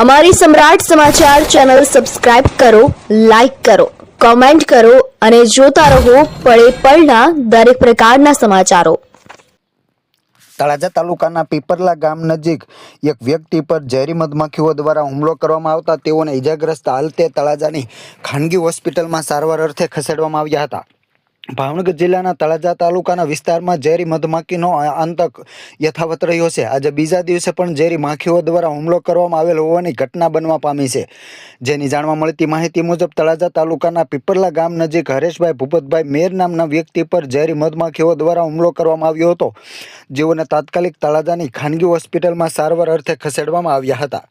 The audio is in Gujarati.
અમારી સમ્રાટ સમાચાર ચેનલ સબસ્ક્રાઇબ કરો, લાઇક કરો, કોમેન્ટ કરો અને જોતા રહો પળે પળના દરેક પ્રકારના સમાચારો। તળાજા તાલુકાના પીપરલા ગામ નજીક એક વ્યક્તિ પર ઝેરી મધમાખીઓ દ્વારા હુમલો કરવામાં આવતા તેઓને ઈજાગ્રસ્ત હાલતે તળાજાની ખાનગી હોસ્પિટલમાં સારવાર અર્થે ખસેડવામાં આવ્યા હતા। ભાવનગર જિલ્લાના તળાજા તાલુકાના વિસ્તારમાં ઝેરી મધમાખીનો આતંક યથાવત રહ્યો છે। આજે બીજા દિવસે પણ ઝેરી માખીઓ દ્વારા હુમલો કરવામાં આવેલ હોવાની ઘટના બનવા પામી છે। જેની જાણવા મળતી માહિતી મુજબ તળાજા તાલુકાના પીપરલા ગામ નજીક હરેશભાઈ ભૂપતભાઈ મેર નામના વ્યક્તિ પર ઝેરી મધમાખીઓ દ્વારા હુમલો કરવામાં આવ્યો હતો, જેઓને તાત્કાલિક તળાજાની ખાનગી હોસ્પિટલમાં સારવાર અર્થે ખસેડવામાં આવ્યા હતા।